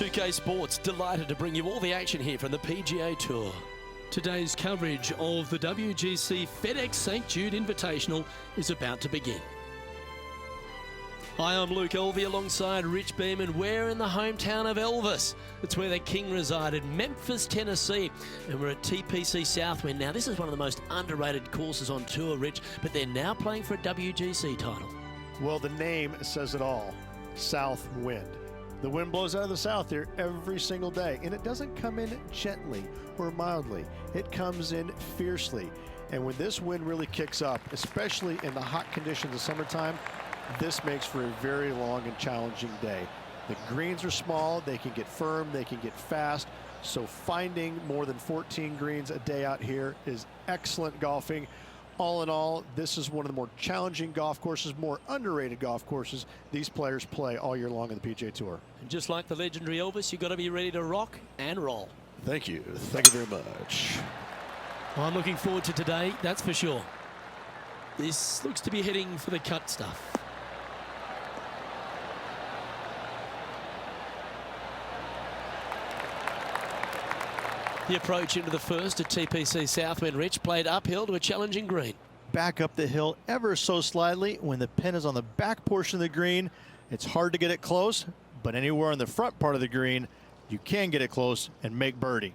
2K Sports, delighted to bring you all the action here from the PGA Tour. Today's coverage of the WGC-FedEx St. Jude Invitational is about to begin. Hi, I'm Luke Elvey alongside Rich Beeman. We're in the hometown of Elvis. It's where the king resided, Memphis, Tennessee. And we're at TPC Southwind. Now, this is one of the most underrated courses on tour, Rich, but they're now playing for a WGC title. Well, the name says it all, Southwind. The wind blows out of the south here every single day, and it doesn't come in gently or mildly. It comes in fiercely. And when this wind really kicks up, especially in the hot conditions of summertime, this makes for a very long and challenging day. The greens are small, they can get firm, they can get fast. So finding more than 14 greens a day out here is excellent golfing. All in all, this is one of the more challenging golf courses, more underrated golf courses these players play all year long in the PGA Tour. And just like the legendary Elvis, you've got to be ready to rock and roll. Thank you. Thank you very much. Well, I'm looking forward to today, that's for sure. This looks to be heading for the cut stuff. The approach into the first at TPC Southwind, Rich, played uphill to a challenging green. Back up the hill ever so slightly. When the pin is on the back portion of the green, it's hard to get it close, but anywhere on the front part of the green, you can get it close and make birdie.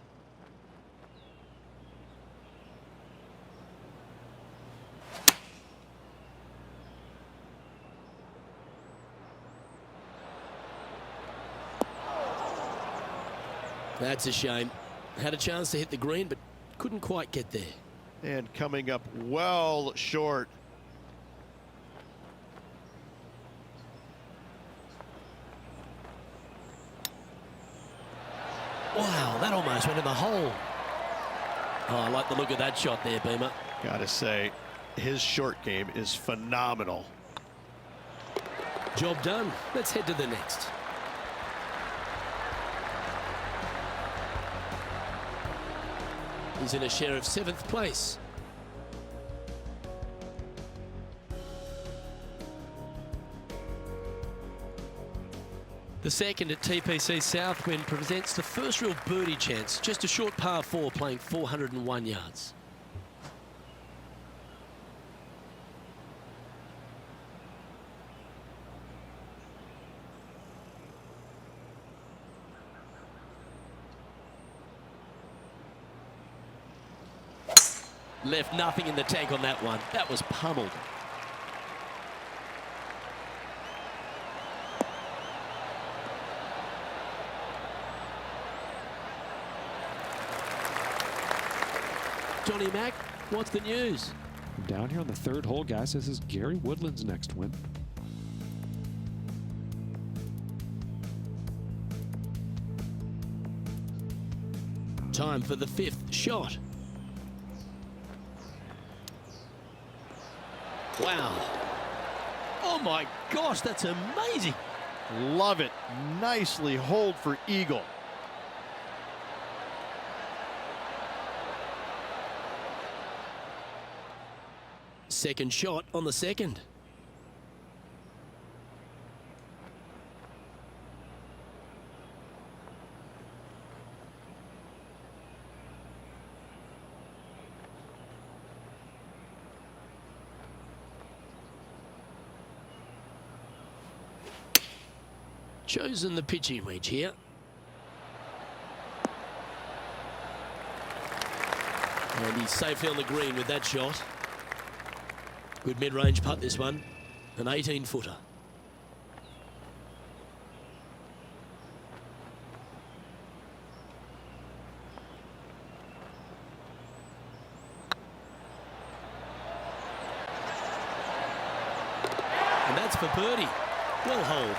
That's a shame. Had a chance to hit the green, but couldn't quite get there. And coming up well short. Wow, that almost went in the hole. Oh, I like the look of that shot there, Beamer. Gotta say, his short game is phenomenal. Job done. Let's head to the next. He's in a share of 7th place. The second at TPC Southwind presents the first real birdie chance. Just a short par 4 playing 401 yards. Left nothing in the tank on that one. That was pummeled. Johnny Mack, what's the news? Down here on the 3rd hole, guys, this is Gary Woodland's next win. Time for the 5th shot. Wow. Oh my gosh, that's amazing. Love it. Nicely holed for eagle. Second shot on the second. Chosen the pitching wedge here. And he's safely on the green with that shot. Good mid-range putt, this one. An 18-footer. And that's for birdie. Well holed.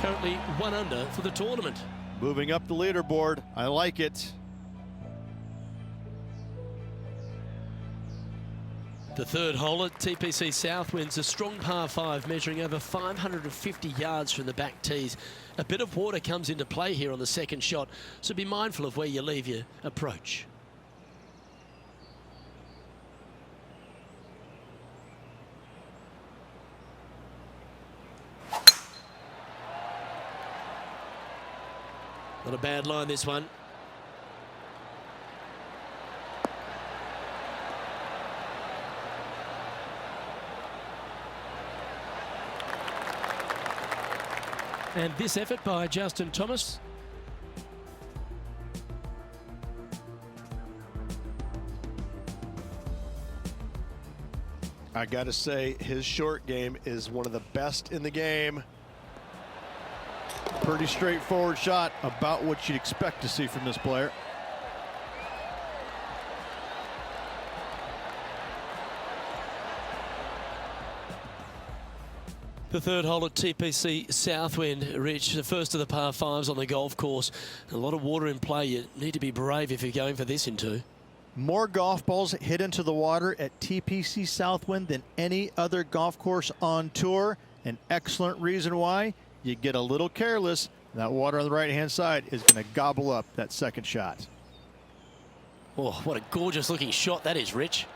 Currently 1 under for the tournament. Moving up the leaderboard. I like it. The 3rd hole at TPC Southwind's a strong par 5 measuring over 550 yards from the back tees. A bit of water comes into play here on the second shot, so be mindful of where you leave your approach. Not a bad line, this one. And this effort by Justin Thomas. I got to say, his short game is one of the best in the game. Pretty straightforward shot, about what you'd expect to see from this player. The third hole at TPC Southwind, Rich, the first of the par fives on the golf course. A lot of water in play. You need to be brave if you're going for this in two. More golf balls hit into the water at TPC Southwind than any other golf course on tour. An excellent reason why. You get a little careless, that water on the right-hand side is going to gobble up that second shot. Oh, what a gorgeous looking shot that is, Rich.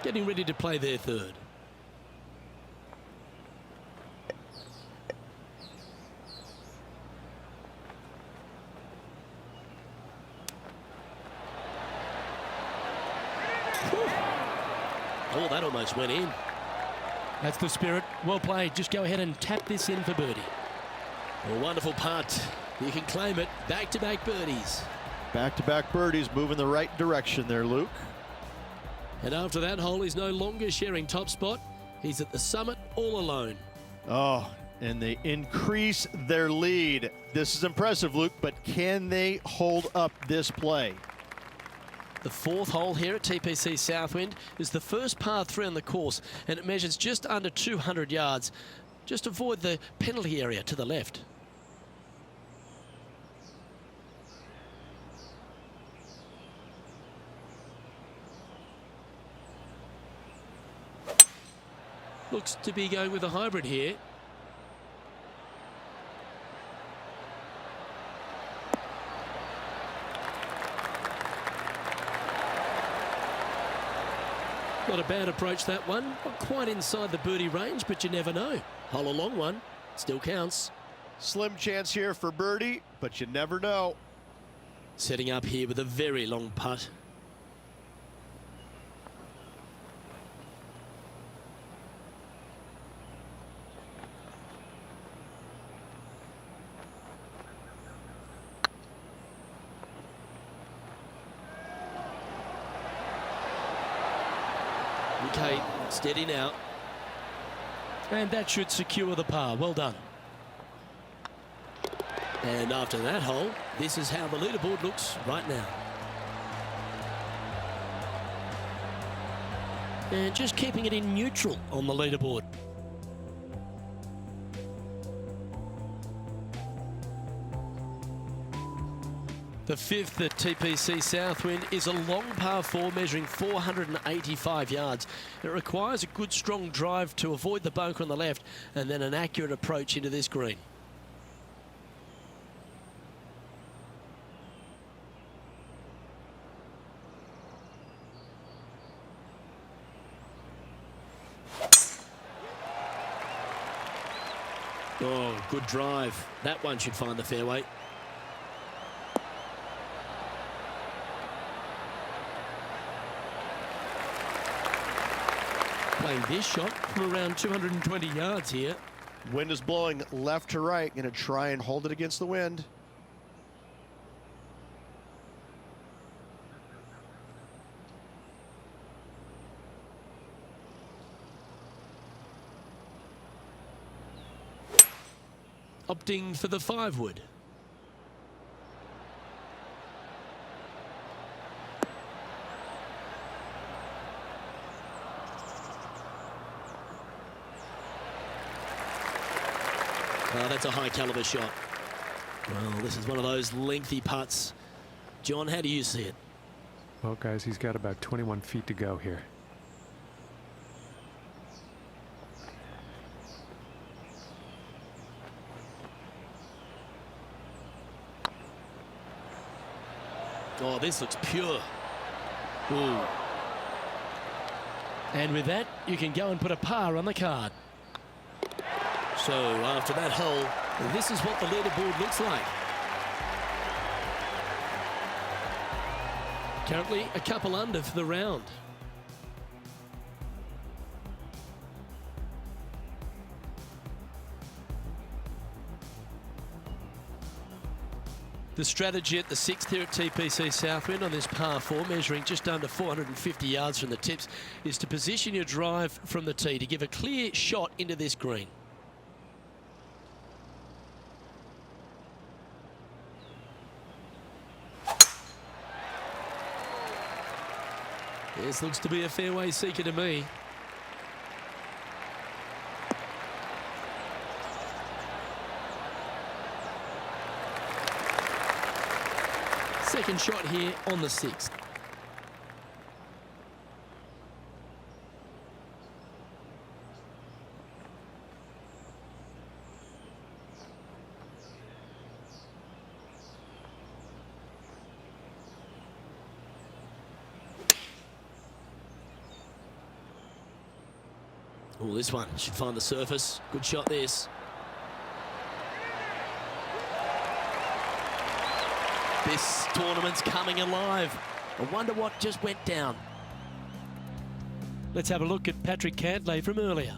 Getting ready to play their third. Oh, that almost went in. That's the spirit. Well played. Just go ahead and tap this in for birdie. A wonderful putt. You can claim it. Back-to-back birdies. Back-to-back birdies, moving the right direction there, Luke. And after that hole, he's no longer sharing top spot. He's at the summit all alone. Oh, and they increase their lead. This is impressive, Luke, but can they hold up this play? The fourth hole here at TPC Southwind is the first par 3 on the course, and it measures just under 200 yards. Just avoid the penalty area to the left. Looks to be going with a hybrid here. Not a bad approach, that one. Not quite inside the birdie range, but you never know. Hole a long one. Still counts. Slim chance here for birdie, but you never know. Setting up here with a very long putt. Okay, steady now. And that should secure the par. Well done. And after that hole, this is how the leaderboard looks right now. And just keeping it in neutral on the leaderboard. The fifth at TPC Southwind is a long par 4 measuring 485 yards. It requires a good strong drive to avoid the bunker on the left and then an accurate approach into this green. Oh, good drive. That one should find the fairway. Playing this shot from around 220 yards here. Wind is blowing left to right. Going to try and hold it against the wind. Opting for the 5-wood. Oh, that's a high caliber shot. Well, this is one of those lengthy putts. John, how do you see it? Well, guys, he's got about 21 feet to go here. Oh, this looks pure. Ooh. And with that, you can go and put a par on the card. So after that hole, this is what the leaderboard looks like. Currently a couple under for the round. The strategy at the 6th here at TPC Southwind on this par 4, measuring just under 450 yards from the tips, is to position your drive from the tee to give a clear shot into this green. This looks to be a fairway seeker to me. Second shot here on the 6th. Oh, this one should find the surface. Good shot, this. This tournament's coming alive. I wonder what just went down. Let's have a look at Patrick Cantlay from earlier.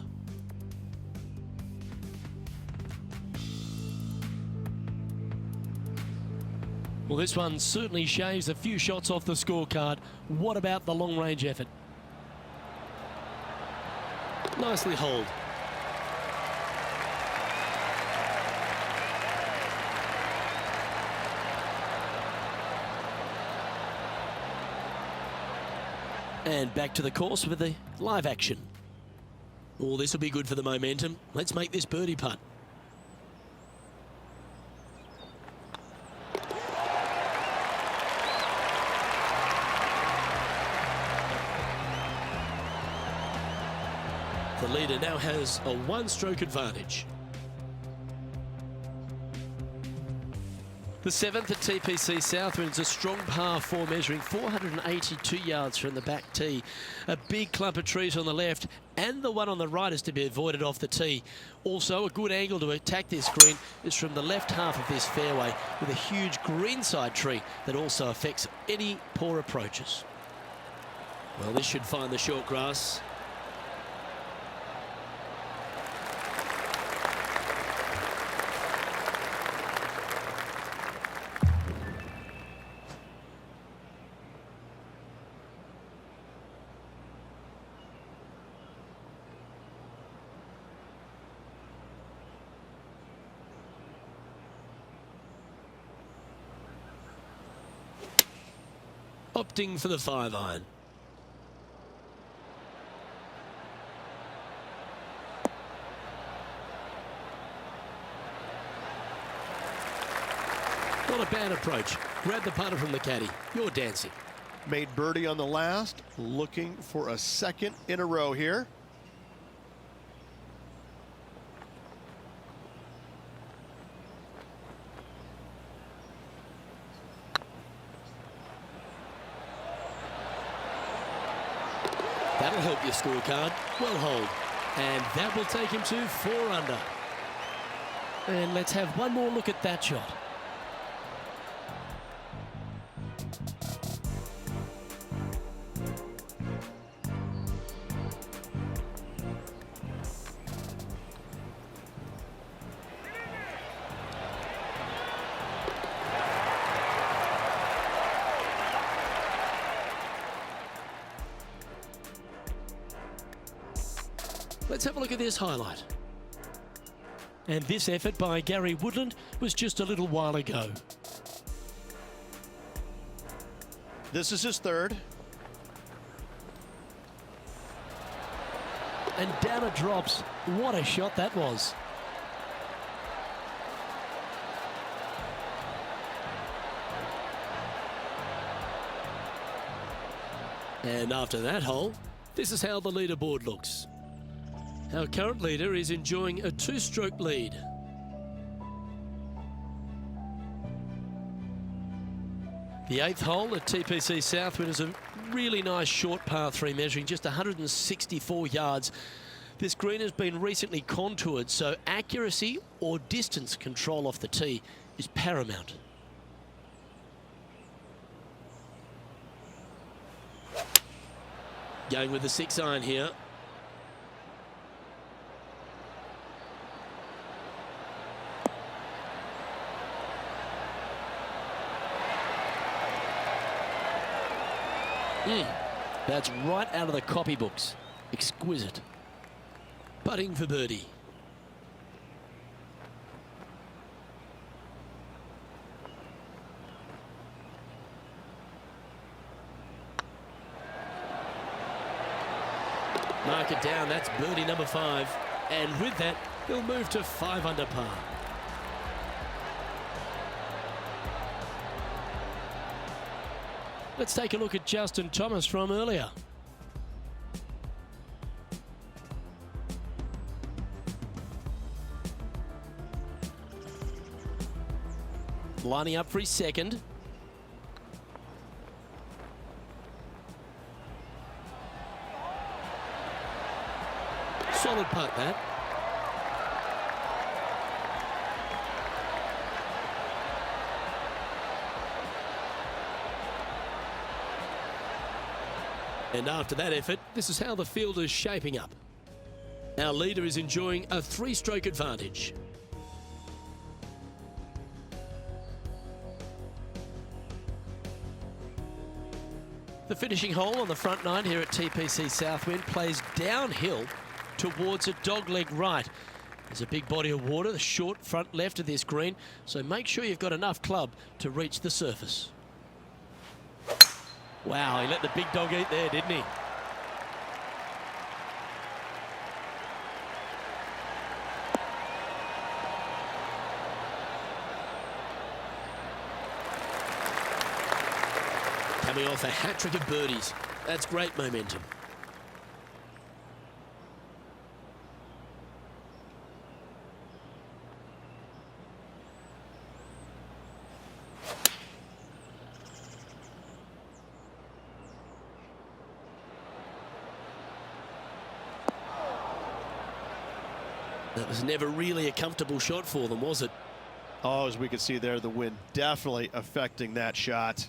Well, this one certainly shaves a few shots off the scorecard. What about the long-range effort? Nicely holed. And back to the course with the live action. Oh, this will be good for the momentum. Let's make this birdie putt. The leader now has a one-stroke advantage. The 7th at TPC Southwind's a strong par 4, measuring 482 yards from the back tee. A big clump of trees on the left, and the one on the right is to be avoided off the tee. Also, a good angle to attack this green is from the left half of this fairway, with a huge greenside tree that also affects any poor approaches. Well, this should find the short grass. Opting for the 5-iron. Not a bad approach. Grab the putter from the caddy. You're dancing. Made birdie on the last, looking for a second in a row here. That'll help your scorecard. Well holed. And that will take him to 4 under. And let's have one more look at that shot. Let's have a look at this highlight. And this effort by Gary Woodland was just a little while ago. This is his third. And down it drops. What a shot that was. And after that hole, this is how the leaderboard looks. Our current leader is enjoying a 2-stroke lead. The 8th hole at TPC Southwind is a really nice short par 3 measuring just 164 yards. This green has been recently contoured, so accuracy or distance control off the tee is paramount. Going with the 6-iron here. That's right out of the copybooks. Exquisite. Putting for birdie. Mark it down. That's birdie number 5. And with that, he'll move to 5 under par. Let's take a look at Justin Thomas from earlier. Lining up for his second. Solid putt, that. And after that effort, this is how the field is shaping up. Our leader is enjoying a 3-stroke advantage. The finishing hole on the front 9 here at TPC Southwind plays downhill towards a dogleg right. There's a big body of water, the short front left of this green, so make sure you've got enough club to reach the surface. Wow, he let the big dog eat there, didn't he? Coming off a hat-trick of birdies. That's great momentum. That was never really a comfortable shot for them, was it? Oh, as we can see there, the wind definitely affecting that shot.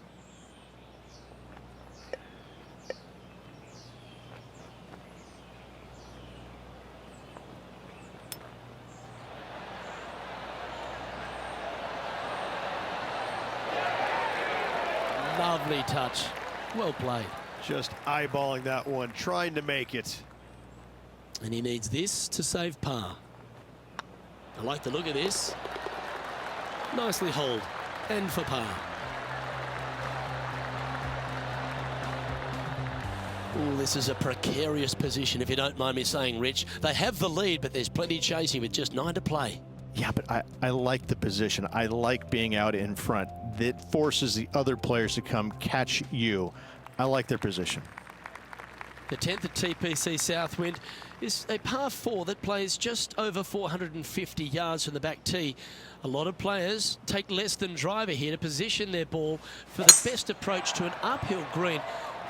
Lovely touch. Well played. Just eyeballing that one, trying to make it. And he needs this to save par. I like the look of this. Nicely holed. And for par. Oh, this is a precarious position, if you don't mind me saying, Rich. They have the lead, but there's plenty chasing with just 9 to play. Yeah, but I like the position. I like being out in front. That forces the other players to come catch you. I like their position. The 10th at TPC Southwind is a par 4 that plays just over 450 yards from the back tee. A lot of players take less than driver here to position their ball for the best approach to an uphill green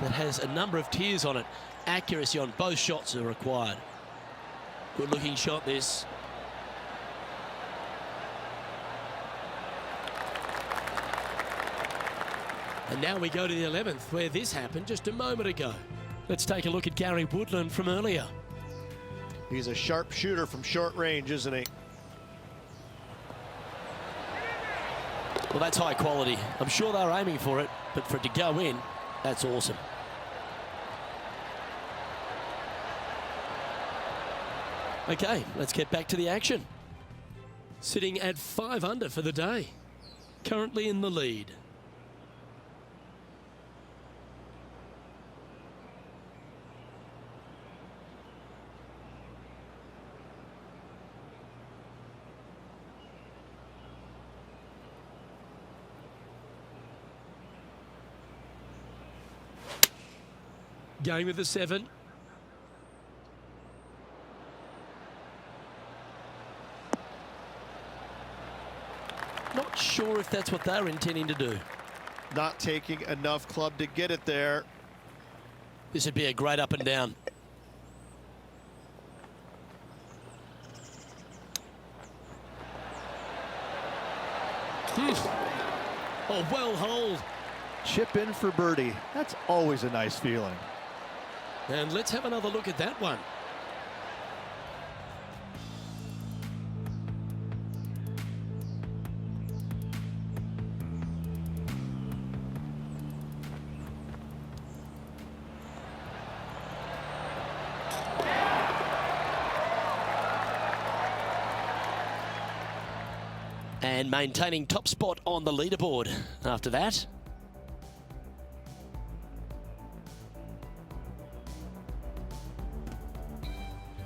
that has a number of tiers on it. Accuracy on both shots are required. Good looking shot this. And now we go to the 11th, where this happened just a moment ago. Let's take a look at Gary Woodland from earlier. He's a sharp shooter from short range, isn't he? Well, that's high quality. I'm sure they're aiming for it, but for it to go in, that's awesome. Okay, let's get back to the action. Sitting at 5 under for the day. Currently in the lead. Going with the 7. Not sure if that's what they're intending to do. Not taking enough club to get it there. This would be a great up and down. Oh, well holed. Chip in for birdie. That's always a nice feeling. And let's have another look at that one. And maintaining top spot on the leaderboard after that.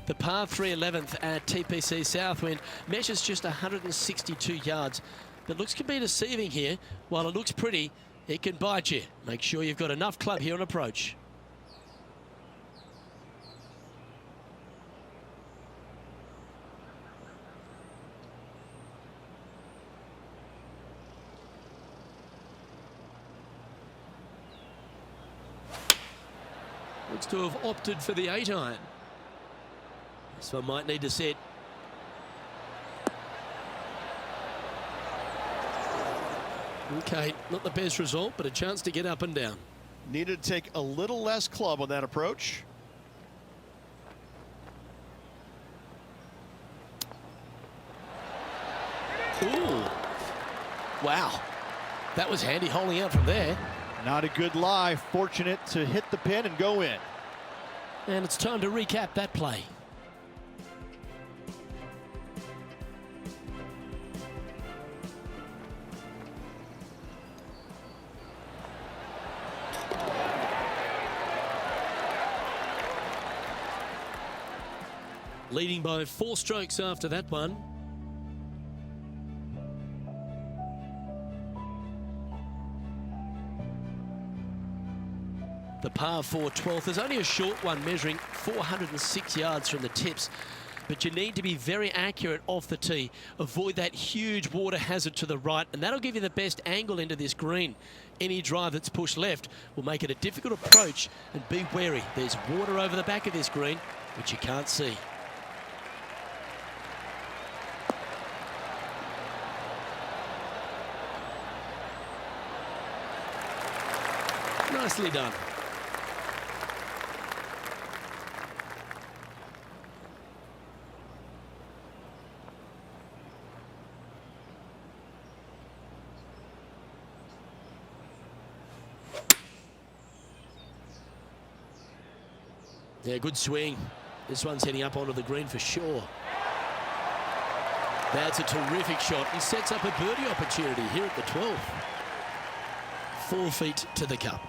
The par 3 11th at TPC Southwind measures just 162 yards. But looks can be deceiving here. While it looks pretty, it can bite you. Make sure you've got enough club here on approach. Looks to have opted for the 8-iron. This one might need to set. Okay, not the best result, but a chance to get up and down. Needed to take a little less club on that approach. Ooh. Wow. That was handy holding out from there. Not a good lie. Fortunate to hit the pin and go in. And it's time to recap that play. Leading by 4 strokes after that one. The par 4 12th is only a short one, measuring 406 yards from the tips. But you need to be very accurate off the tee. Avoid that huge water hazard to the right, and that'll give you the best angle into this green. Any drive that's pushed left will make it a difficult approach, and be wary. There's water over the back of this green, which you can't see. Nicely done. Yeah, good swing. This one's heading up onto the green for sure. That's a terrific shot. He sets up a birdie opportunity here at the 12th. 4 feet to the cup.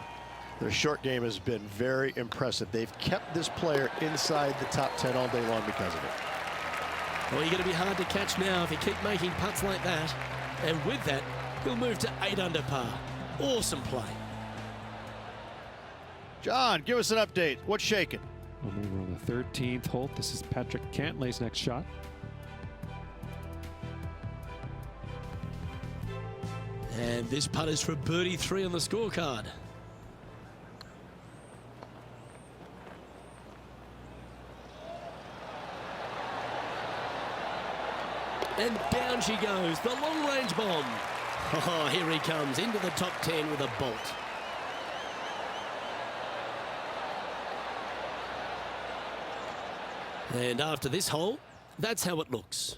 Their short game has been very impressive. They've kept this player inside the top 10 all day long because of it. Well, you're going to be hard to catch now if you keep making putts like that. And with that, he'll move to 8 under par. Awesome play. John, give us an update. What's shaking? Well, we're on the 13th hole. This is Patrick Cantlay's next shot. And this putt is for birdie 3 on the scorecard. And down she goes, the long-range bomb. Oh, here he comes into the top 10 with a bolt. And after this hole, that's how it looks.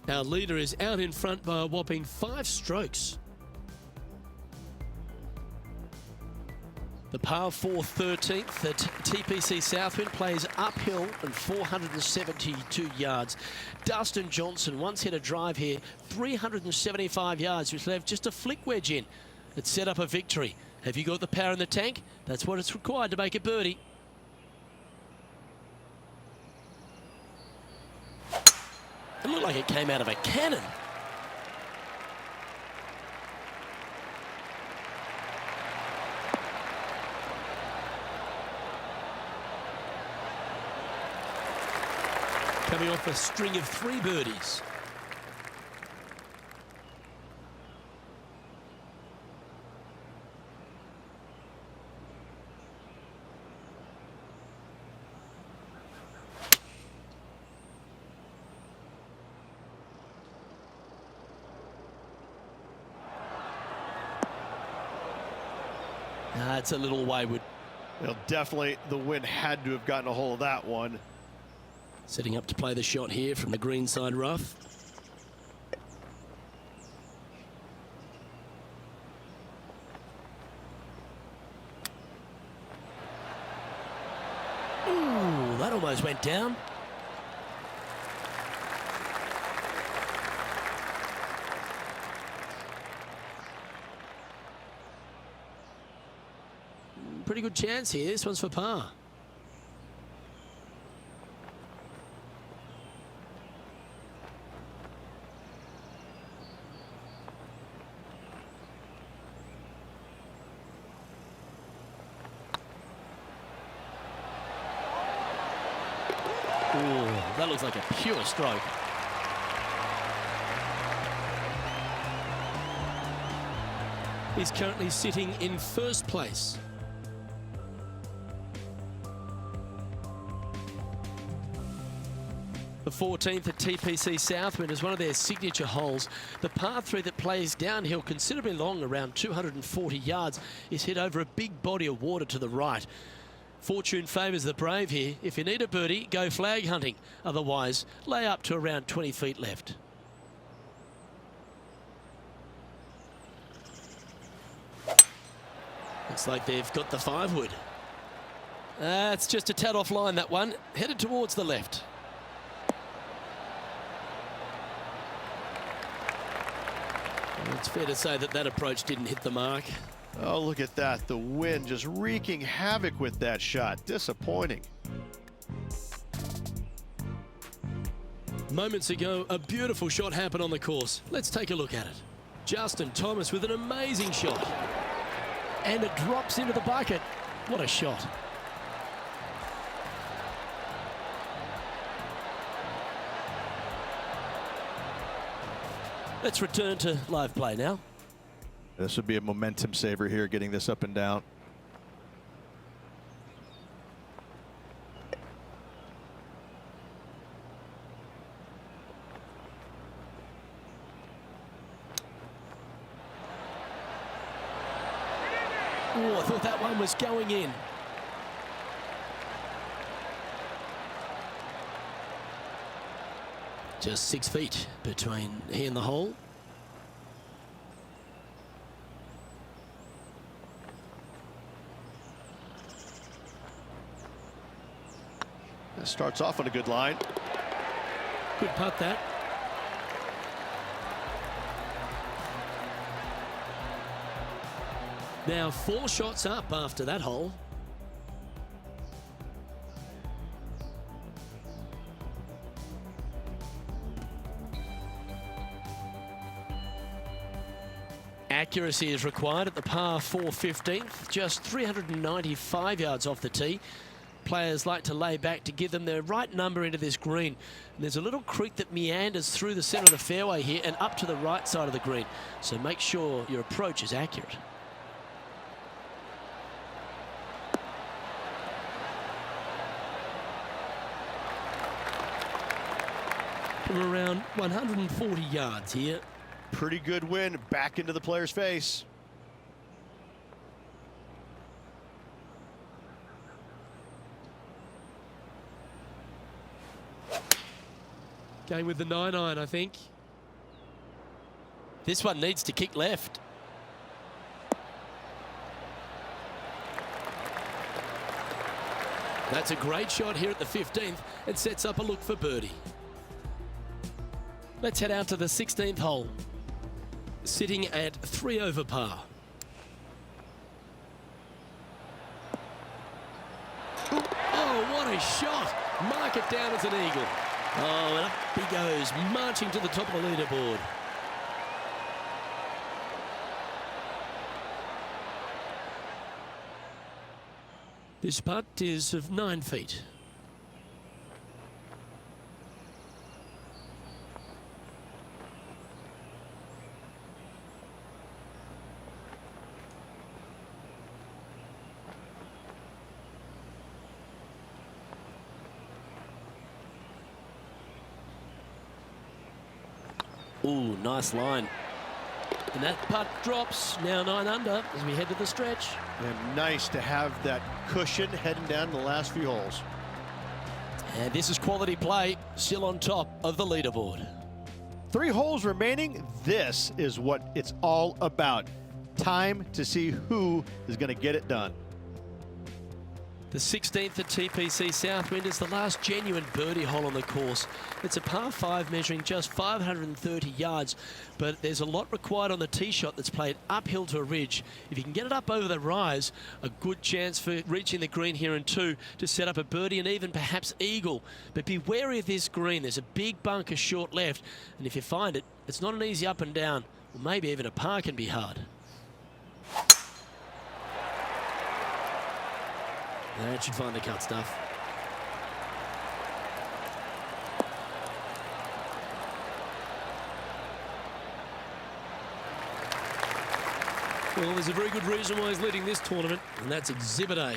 Our leader is out in front by a whopping 5 strokes. The par 4 13th at TPC Southwind plays uphill and 472 yards. Dustin Johnson once hit a drive here, 375 yards, which left just a flick wedge in. It set up a victory. Have you got the power in the tank? That's what it's required to make a birdie. It looked like it came out of a cannon. Coming off a string of 3 birdies. it's a little wayward. Well, definitely the wind had to have gotten a hold of that one. Setting up to play the shot here from the green side rough. Ooh, that almost went down. Pretty good chance here. This one's for par. Ooh, that looks like a pure stroke. He's currently sitting in first place. The 14th at TPC Southwind is one of their signature holes. The par 3 that plays downhill considerably long, around 240 yards, is hit over a big body of water to the right. Fortune favours the brave here. If you need a birdie, go flag hunting. Otherwise, lay up to around 20 feet left. Looks like they've got the 5-wood. It's just a tad offline, that one. Headed towards the left. It's fair to say that that approach didn't hit the mark. Oh, look at that. The wind just wreaking havoc with that shot. Disappointing. Moments ago, a beautiful shot happened on the course. Let's take a look at it. Justin Thomas with an amazing shot. And it drops into the bucket. What a shot. Let's return to live play now. This would be a momentum saver here, getting this up and down. Oh, I thought that one was going in. Just 6 feet between he and the hole. That starts off on a good line. Good putt, that. Now 4 shots up after that hole. Accuracy is required at the par 4 15th, just 395 yards off the tee. Players like to lay back to give them the right number into this green. And there's a little creek that meanders through the center of the fairway here and up to the right side of the green. So make sure your approach is accurate. From around 140 yards here. Pretty good wind back into the player's face. Going with the 9-iron, I think. This one needs to kick left. That's a great shot here at the 15th and sets up a look for birdie. Let's head out to the 16th hole. Sitting at 3 over par. Oh, what a shot! Mark it down as an eagle. Oh, and up he goes, marching to the top of the leaderboard. This putt is of 9 feet. Ooh, nice line. And that putt drops, now 9 under as we head to the stretch. And nice to have that cushion heading down the last few holes. And this is quality play, still on top of the leaderboard. 3 holes remaining. This is what it's all about. Time to see who is going to get it done. The 16th at TPC Southwind is the last genuine birdie hole on the course. It's a par 5 measuring just 530 yards, but there's a lot required on the tee shot that's played uphill to a ridge. If you can get it up over the rise, a good chance for reaching the green here in 2 to set up a birdie and even perhaps eagle. But be wary of this green. There's a big bunker short left, and if you find it, it's not an easy up and down. Or maybe even a par can be hard. That should find the cut stuff. Well, there's a very good reason why he's leading this tournament, and that's Exhibit A.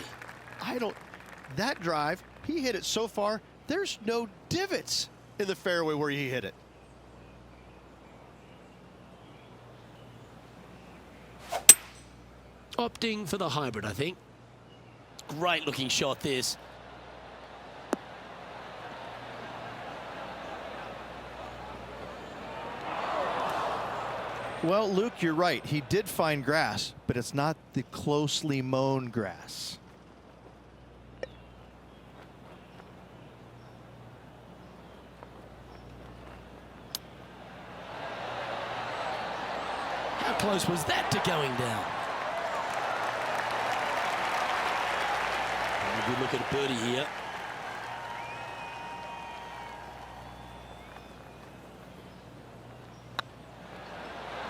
That drive, he hit it so far, there's no divots in the fairway where he hit it. Opting for the hybrid, I think. Great looking shot, this. Well, Luke, you're right. He did find grass, but it's not the closely mown grass. How close was that to going down? A good look at a birdie here.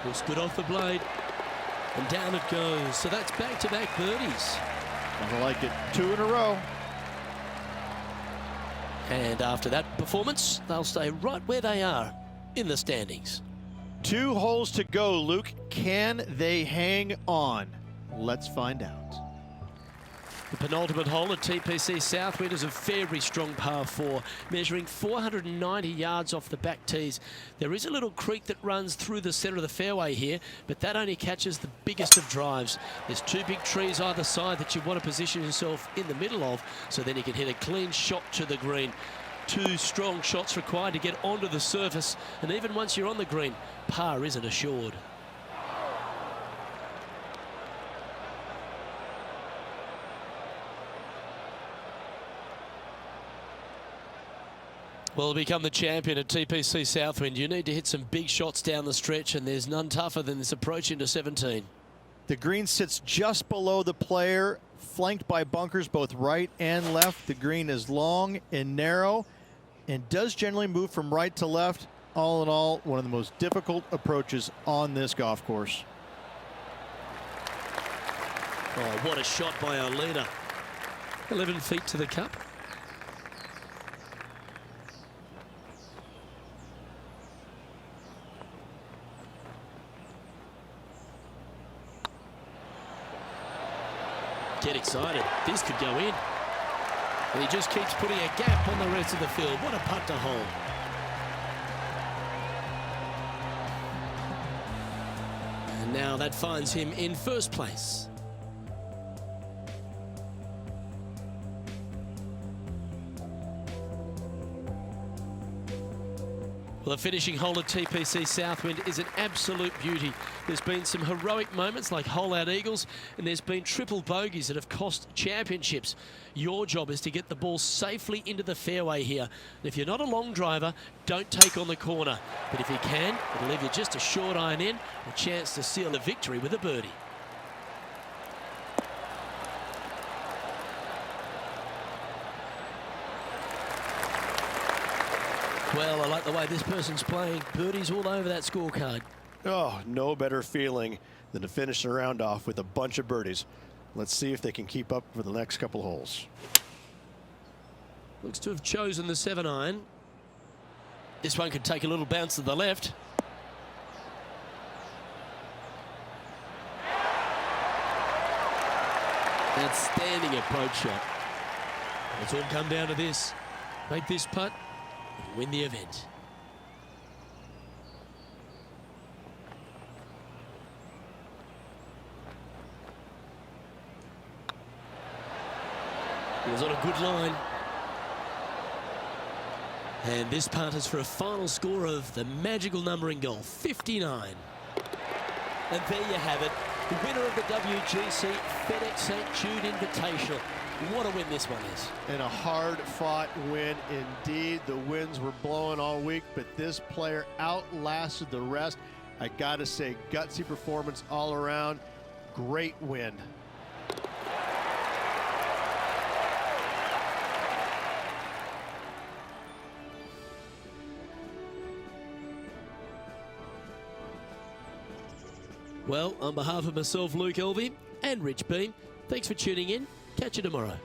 Looks good off the blade. And down it goes. So that's back-to-back birdies. I like it. 2 in a row. And after that performance, they'll stay right where they are in the standings. 2 holes to go, Luke. Can they hang on? Let's find out. The penultimate hole at TPC Southwind is a very strong par 4, measuring 490 yards off the back tees. There is a little creek that runs through the centre of the fairway here, but that only catches the biggest of drives. There's 2 big trees either side that you want to position yourself in the middle of, so then you can hit a clean shot to the green. 2 strong shots required to get onto the surface, and even once you're on the green, par isn't assured. Well, to become the champion at TPC Southwind, you need to hit some big shots down the stretch, and there's none tougher than this approach into 17. The green sits just below the player, flanked by bunkers both right and left. The green is long and narrow and does generally move from right to left. All in all, one of the most difficult approaches on this golf course. Oh, what a shot by our leader. 11 feet to the cup. Get excited. This could go in. And he just keeps putting a gap on the rest of the field. What a putt to hold. And now that finds him in first place. Well, the finishing hole at TPC Southwind is an absolute beauty. There's been some heroic moments like hole-out eagles, and there's been triple bogeys that have cost championships. Your job is to get the ball safely into the fairway here. And if you're not a long driver, don't take on the corner. But if you can, it'll leave you just a short iron in, a chance to seal a victory with a birdie. Well, I like the way this person's playing. Birdies all over that scorecard. Oh, no better feeling than to finish the round off with a bunch of birdies. Let's see if they can keep up for the next couple of holes. Looks to have chosen the 7-iron. This one could take a little bounce to the left. Outstanding approach shot. It's all come down to this. Make this putt, win the event. He was on a good line. And this punt is for a final score of the magical number in golf, 59. And there you have it, the winner of the WGC-FedEx St. Jude Invitational. What a win this one is. And a hard-fought win indeed. The winds were blowing all week, but this player outlasted the rest. I gotta say, gutsy performance all around. Great win. Well, on behalf of myself, Luke Elvey, and Rich Beam, thanks for tuning in. Catch you tomorrow.